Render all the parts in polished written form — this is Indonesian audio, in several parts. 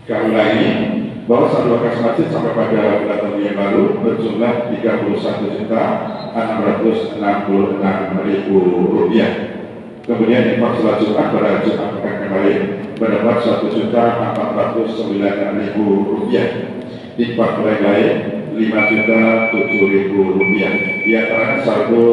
Kami ulangi bahwa saldo kas masjid sampai pada bulan tahun yang lalu berjumlah Rp31.666.000. Kemudian infak sholat Jumat pada Jumat pekan kemarin mendapat Rp1.409.000. Infak lain-lain Rp5.007.000. Di antaranya saldo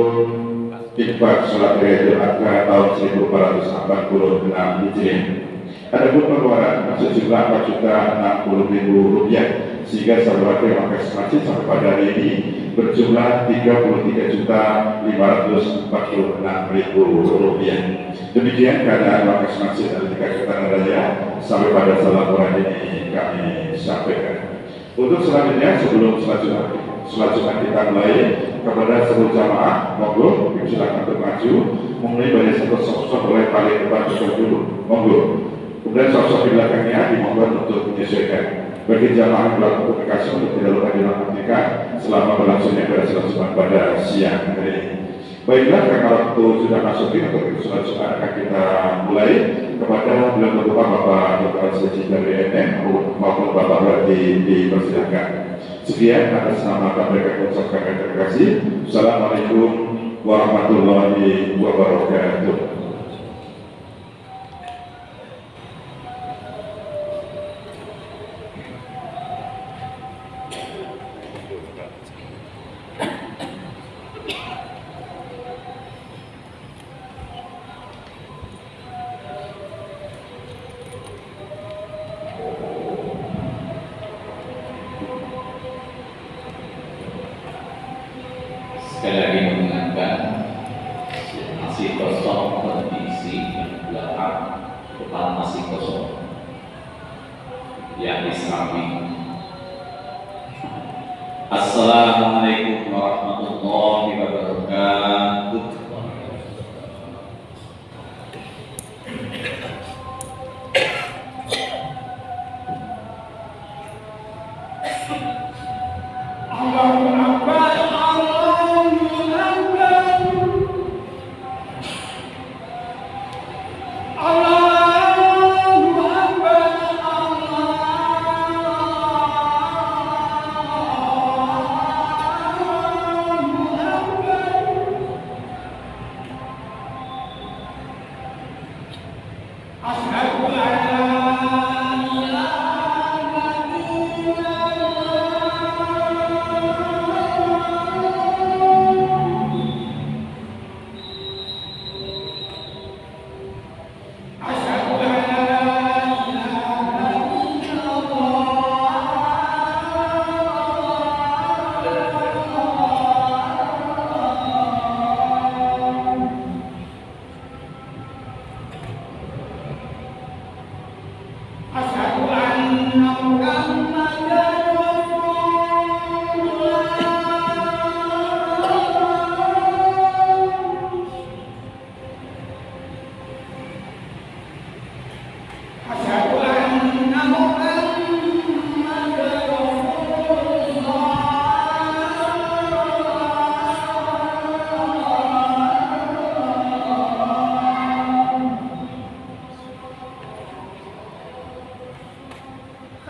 infak sholat Idul Adha tahun 1446 Hijriah. Adapun pengeluaran sejumlah Rp4.060.000, sehingga saldo terima kasih masjid sampai pada hari ini berjumlah Rp33.546.000. Demikian keadaan wakaf masjid Al-Hikmah Kertanegara sampai pada laporan ini kami sampaikan. Untuk selanjutnya, sebelum selanjutnya kita mulai, kepada seluruh jamaah, monggo silakan untuk maju, mulai dari sosok oleh paling depan dulu, monggo. Kemudian sosok di belakangnya dimohon untuk menyesuaikan. Bagi jamaah yang melakukan komunikasi untuk tidak lupa dinonaktifkan selama berlangsungnya pada sholat Jumat pada siang hari ini. Baiklah, karena waktu sudah masuk untuk sholat Jumat akan kita mulai. Kepada beliau berdoa Bapak Dr. Haji dari NM maupun Bapak Wadi dipersilakan. Sekian atas nama mereka ucapkan terima kasih. Assalamualaikum warahmatullahi wabarakatuh. Sekali lagi mengingatkan masih kosong kondisi belakang, depan masih kosong. Yang di samping. Assalamualaikum warahmatullahi wabarakatuh.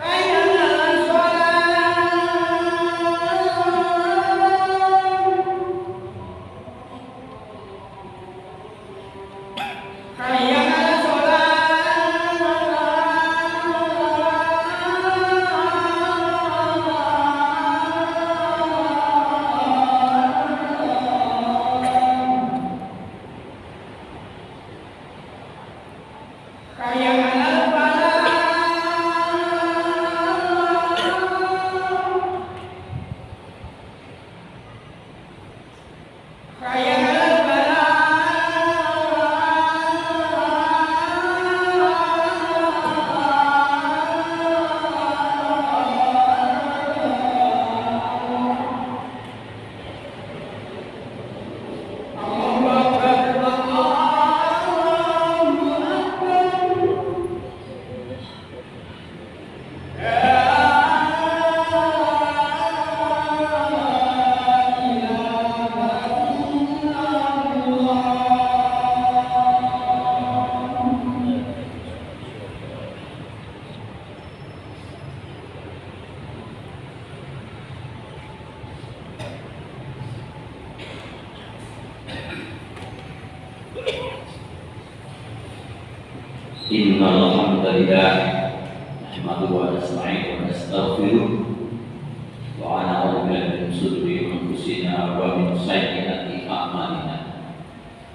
Hayya 'alas shalah. Innal hamdalillah nahmaduhu wa nasta'inuhu wa nastaghfiruh wa na'udzu billahi min shururi anfusina wa min sayyiati a'malina.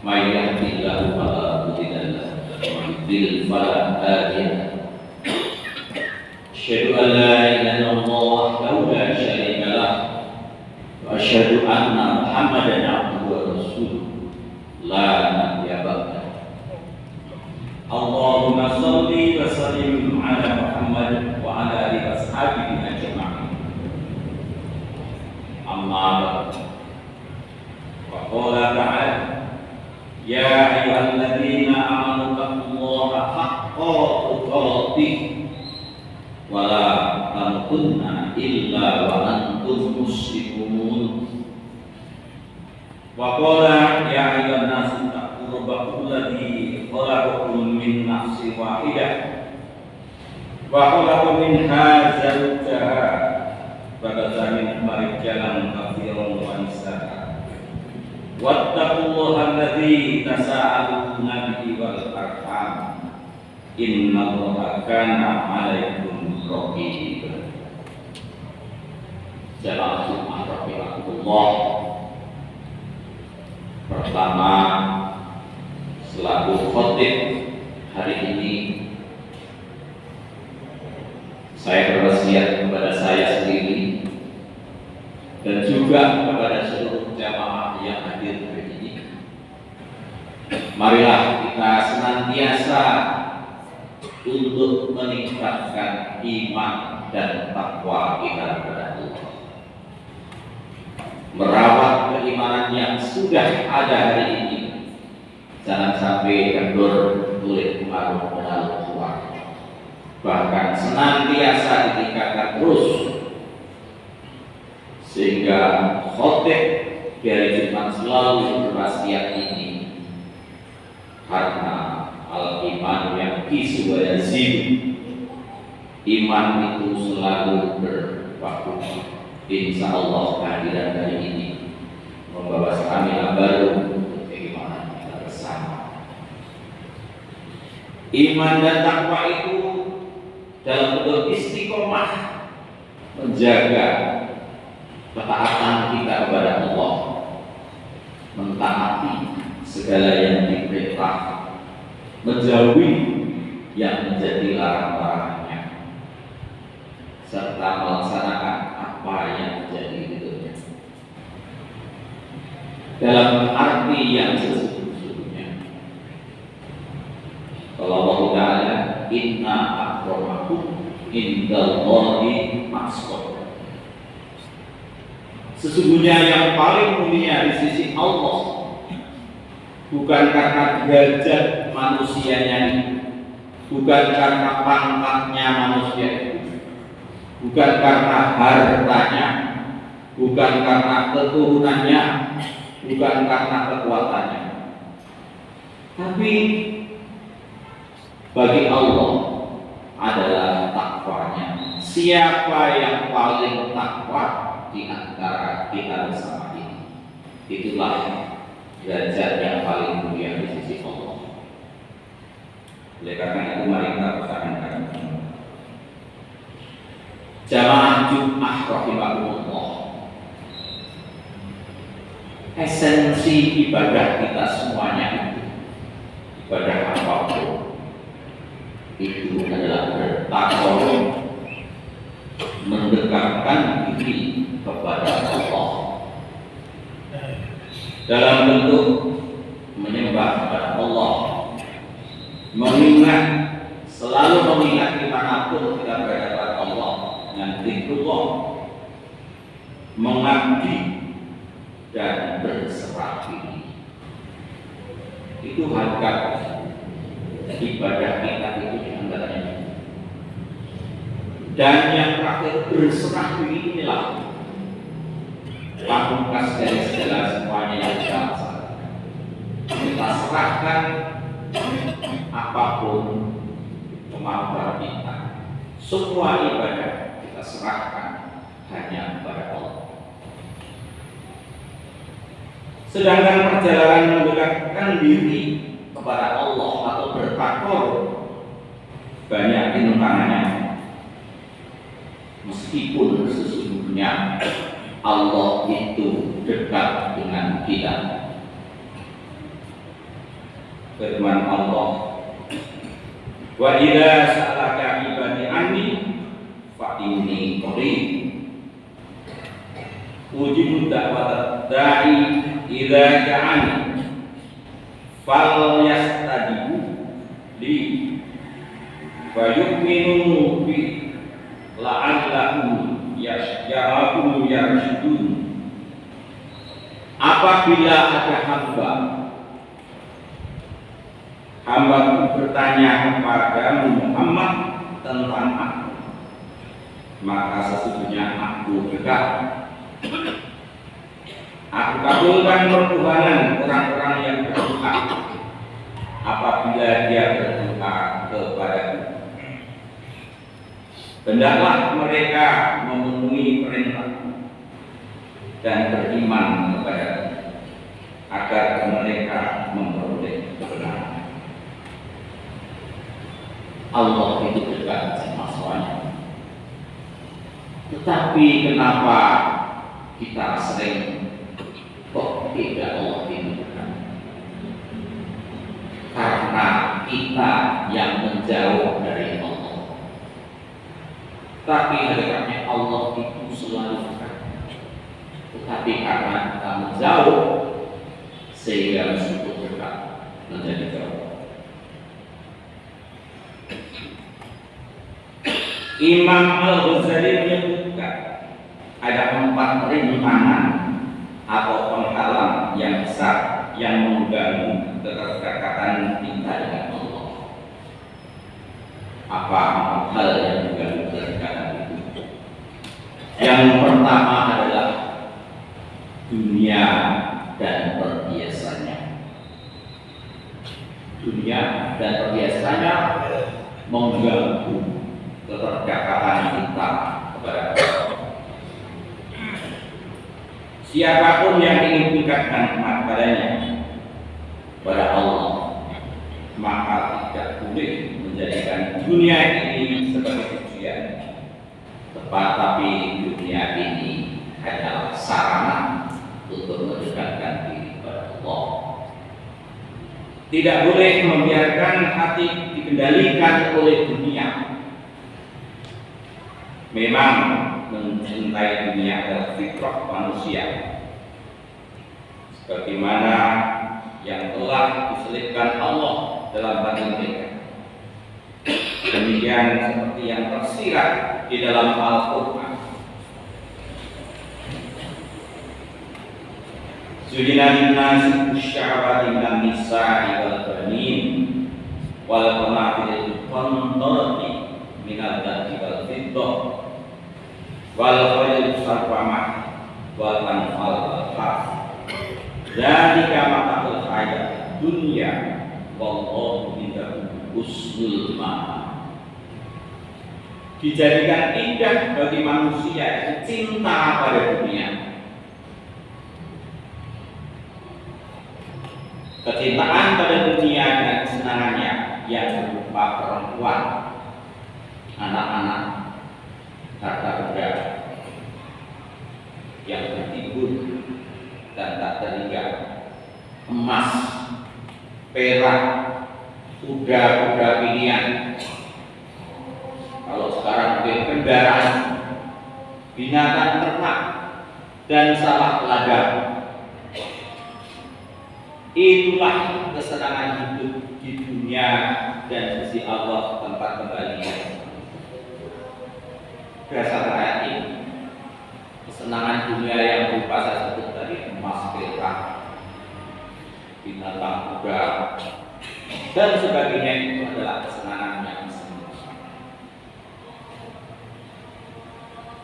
May yahdihillahu fala mudilla lahu wa may yudlil fala hadiya lahu. Asyhadu an la ilaha illallah wahdahu la syarika lahu wa asyhadu anna Muhammadan abduhu wa rasuluh la nabiyya ba'dahu. Allahumma shalli wa sallim ala Muhammad wa ala alihi wa sahbihi ajma'in. Amma ba'd. Wa qala ta'ala ya ayyuhalladzina amanu taqullaha haqqa tuqatih wa la tamutunna illa wa antum muslimun. Wa qala ya ayyuhan nasu taqu rabbakum alladzi khalaqakum min nafsin wahidah wa khalaqa minha zawjaha wa basa minhuma rijalan katsiran wa nisaa wattaqullaha alladzi tasaaluna bihi wal arham innallaha kana 'alaikum raqiba. Jamaah rahimakumullah. Pertama, selaku khotib hari ini saya berwasiat kepada saya sendiri dan juga kepada seluruh jamaah yang hadir hari ini. Marilah kita senantiasa untuk meningkatkan iman dan takwa kita kepada Allah, merawat keimanan yang sudah ada hari ini. Jangan sampai kendor kulit pengaruh berlalu tua. Bahkan senantiasa ditingkatkan terus, sehingga khotib dari Jumat selalu berwasiat ini, karena al-iman yang kisu wa yazid, iman itu selalu berwaktu. Insya Allah kehadiran hari ini membawa stamina baru. Iman dan takwa itu dalam bentuk istiqomah menjaga ketaatan kita kepada Allah, mentaati segala yang diperintah, menjauhi yang menjadi larang-larangannya, serta melaksanakan apa yang menjadi ridhonya dalam arti yang sesungguhnya. Kalau Allah Ta'ala inna akramakum indallahi atqakum, sesungguhnya yang paling mulia di sisi Allah bukan karena derajat manusianya, bukan karena pangkatnya manusia itu, bukan karena hartanya, bukan karena keturunannya, bukan karena kekuatannya, tapi bagi Allah adalah takwanya. Siapa yang paling takwa di antara kita bersama ini, itulah derajat yang paling mulia di sisi Allah. Oleh karena itu mari kita pertahankan jamaah Jumat rahimakumullah. Esensi ibadah kita semuanya itu, ibadah apapun itu adalah bertakwa, mendekatkan diri kepada Allah dalam bentuk menyembah kepada Allah, mengingat, selalu mengingat dimanapun kita berada kepada Allah dengan zikrullah, mengabdi dan berserah diri. Itu hakikat ibadah kita itu diantaranya. Dan yang terakhir, berserah diri inilah pamungkas dari segala semuanya yang kita laksanakan. Kita serahkan apapun kemampuan kita, semua ibadah kita serahkan hanya kepada Allah. Sedangkan perjalanan mendekatkan diri kepada Allah atau bertakwa banyak rintangannya, meskipun sesungguhnya Allah itu dekat dengan kita. Firman Allah, wa idza sa'alaka ibadi anni fa inni qarib ujibu da'watad da'i idza da'ani fal yastajibu li wa yu'minu bi la'allahum yarshudun. Apabila ada hamba bertanya kepada Muhammad tentang aku, maka sesungguhnya aku dekat. Aku kabulkan permohonan orang-orang yang berdoa apabila dia berdoa kepadaku. Hendaklah mereka memenuhi perintahku dan beriman kepadaku agar mereka memperoleh kebenaran. Allah itu dekat sama semuanya. Tetapi kenapa kita sering kok tidak Allah itu dekat? Karena kita yang menjauh dari Allah. Tapi hakikatnya Allah itu selalu dekat. Tetapi karena kita menjauh, sehingga meskipun dekat menjadi jauh. Imam Al-Ghazali menyebutkan ada 4 rintangan atau penghalang yang besar yang mengganggu keterkaitan kita dengan Allah. Apa 4 hal yang mengganggu keterkaitan itu? Yang pertama adalah dunia dan perhiasannya. Dunia dan perhiasannya mengganggu keterkaitan kita kepada Allah. Siapapun yang ingin tingkatkan padanya kepada Allah, maka tidak boleh menjadikan dunia ini sebagai tujuan, tetapi dunia ini hanyalah sarana untuk mendekatkan diri kepada Allah. Tidak boleh membiarkan hati dikendalikan oleh dunia. Memang mencintai dunia adalah fitrah manusia, sebagaimana yang telah diselipkan Allah dalam hati mereka. Demikian seperti yang tersirat di dalam Al-Quran. Zuyina linnasi syahwati minan nisa'i wal banin wal qanatil qantarati minal dhahabi wal fiddah wal khaylil musawwamah wal anfal wal harth. Dzalika mata'ul hayat dunya wallahu indahu husnul ma'ab. Dijadikan indah bagi manusia cinta pada dunia. Kecintaan pada dunia dan kesenangannya yang berupa perempuan, anak-anak, harta benda yang bertimbun dan tak terhingga, emas, perak, kuda-kuda pilihan. Kalau sekarang mungkin kendaraan, binatang ternak, dan salah ladang. Itulah kesenangan hidup di dunia dan sisi Allah tempat kembalinya. Dasar ayat ini, kesenangan dunia yang berupa saya sebut tadi, emas, perak, binatang kuda, dan sebagainya itu adalah kesenangan yang sempurna.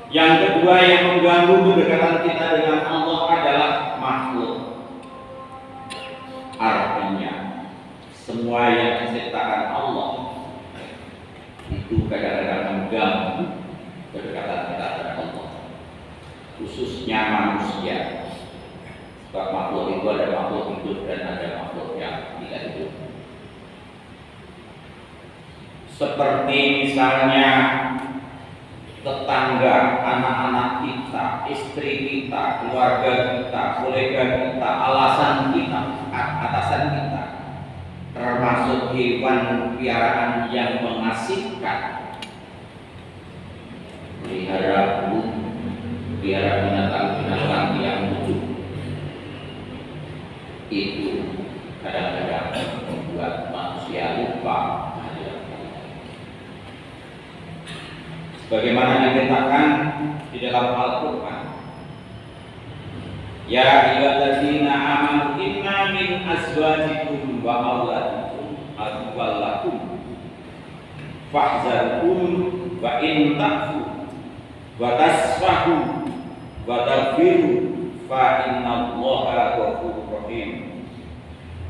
Yang kedua yang mengganggu kedekatan kita dengan Allah adalah makhluk. Artinya semua yang diciptakan Allah itu kadang-kadang mengganggu kedekatan kita dengan Allah, khususnya manusia. Sebab makhluk itu ada makhluk hidup dan ada makhluk yang tidak hidup. seperti misalnya tetangga, anak-anak kita, istri kita, keluarga kita, kolega kita, atasan kita, termasuk hewan piaraan yang mengasihkan, pelihara burung, pelihara binatang-binatang yang lucu, itu kadang-kadang membuat manusia lupa. Sebagaimana dinyatakan di dalam Al-Quran, ya ayyuhalladzina amanu inna min azwajikum wa auladikum aduwwan lakum fahzarhum wa in ta'fu wa tasfahu wa taghfiru fa innallaha ghafurur rahim.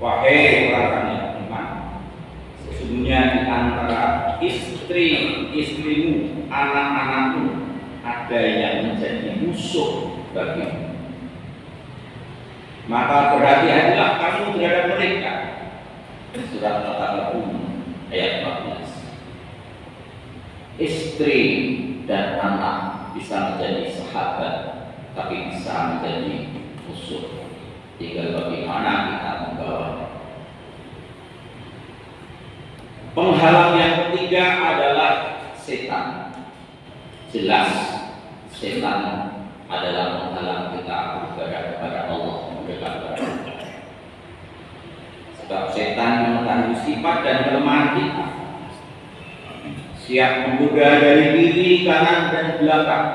Wahai orang yang beriman, sesungguhnya di antara istrimu, anak-anakmu ada yang menjadi musuh bagimu. Maka berhati-hatilah kamu terhadap mereka. Surat Al-Taqabun ayat 14. Istri dan anak bisa menjadi sahabat, tapi bisa menjadi musuh. Tinggal bagaimana kita membawa. Penghalang yang ketiga adalah setan. Jelas setan adalah penghalang kita beribadah kepada Allah, mendekat kepada Allah. Sebab setan mengetahui sifat dan kelemahan kita, siap menggoda dari kiri, kanan, dan belakang,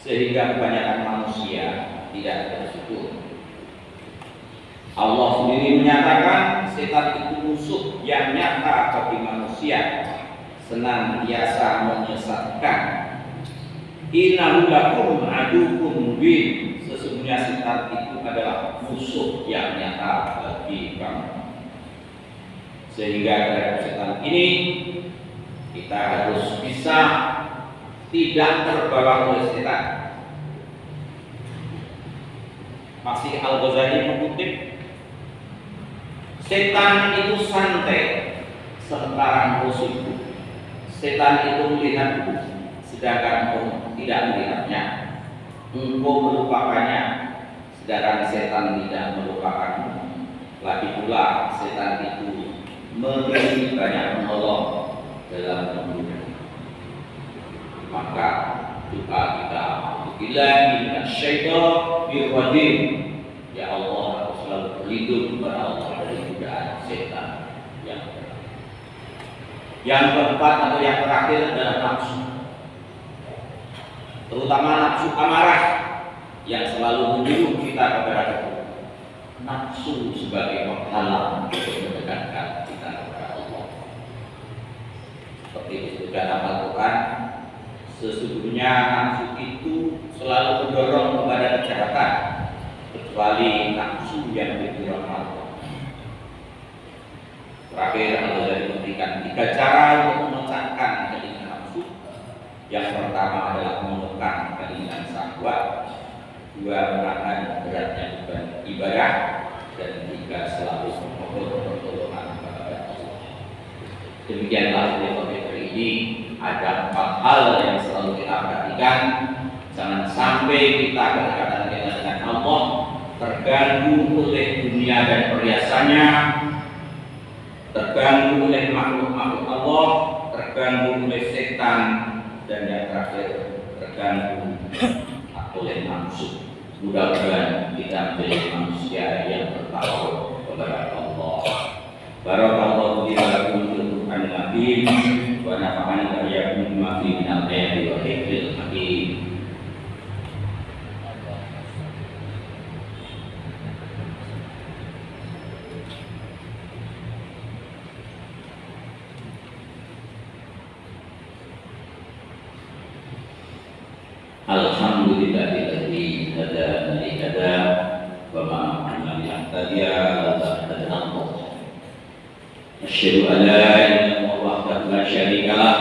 sehingga kebanyakan manusia tidak bersyukur. Allah sendiri menyatakan setan itu musuh yang nyata bagi manusia, senantiasa menyesatkan. Innahu lakum aduwwun mubin. Sesungguhnya setan itu adalah musuh yang nyata bagi kamu. Sehingga dari setan ini kita harus bisa tidak terbawa oleh setan. Masih Al-Ghazali mengutip, setan itu santai sementara engkau sibuk. Setan itu melihatmu sedangkan engkau tidak melihatnya. Engkau melupakannya sedangkan setan tidak melupakanmu. Lagi pula setan itu memberi banyak menolong dalam hidup. Maka doa kita, Billahi minasyaitonir rajim. Ya Allah, aku selalu berlindung kepada Allah dari godaan setan yang berat. Yang keempat atau yang terakhir adalah nafsu, terutama nafsu amarah yang selalu menyuruh kita kepada itu. Nafsu sebagai penghalang untuk mendekatkan kita kepada Allah. Seperti disebutkan dalam Al-Quran, sesungguhnya nafsu itu selalu mendorong kepada kejahatan, kecuali nafsu yang didorong Allah. Terakhir, Allah dari memberikan 3 cara untuk memecahkan keinginan nafsu. Yang pertama adalah menekan keinginan syahwat, 2 menahan beratnya beban ibadah, dan 3 selalu memohon pertolongan kepada Allah. Demikianlah episode ini. Ada 4 hal yang selalu kita perhatikan. Jangan sampai kita kedekatan kita dengan Allah terganggu oleh dunia dan perhiasannya, terganggu oleh makhluk-makhluk Allah, terganggu oleh setan, dan yang terakhir terganggu oleh nafsu. Mudah-mudahan kita menjadi manusia yang bertakwa kepada Allah. Barakallahu fi Qur'anil Karim wa nafa'ani wa iyyakum bima fihi minal ayati wa dzikril hakim. Alhamdulillahilladzi hadana li hadza wa ma kunna linahtadiya laula an hadana Allah. Asyhadu an la ilaha illallah wahdahu la syarika lah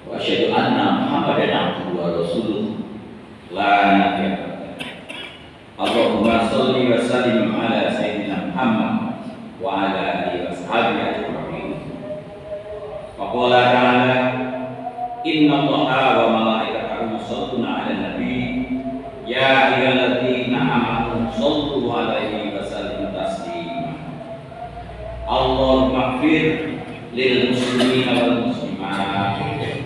wa asyhadu anna Muhammadan abduhu wa rasuluh la nabiyya ba'dahu. Allahumma shalli wa sallim ala sayyidina Muhammad wa ala alihi wa sahbihi ajma'in. Faqala ta'ala inna Allaha wa malaikatahu yusholluna 'alan nabi ya ayyuhalladzina amanu shollu 'alaihi wa sallimu taslima. Allahumma ighfir lil muslimina wal muslimat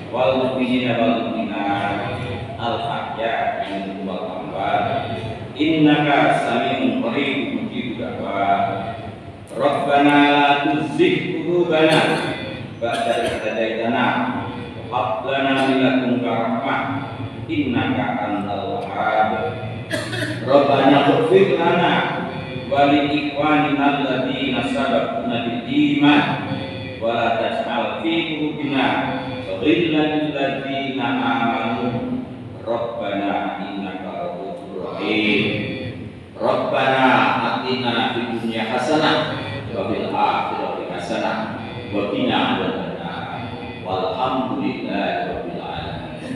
wal mu'minina wal mu'minat al ahya'i minhum wal amwat innaka sami'un qaribun mujibud da'wat. Rabbana la tuzigh qulubana ba'da idh hadaitana wa hab lana min ladunka rahmah innaka antal wahhab. Rabbana ighfir lana wa li ikhwanina alladziina sabaquna bil iman wa la taj'al fi qulubina ghillan lil ladziina amanu Rabbana innaka ra'ufur rahim. Rabbana atina fid dunya hasanah wa fil akhirati hasanah wa qina adzabannar. Walhamdulillahi rabbil alamin.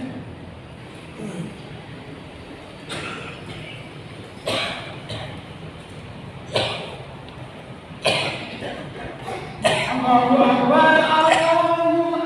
Allahu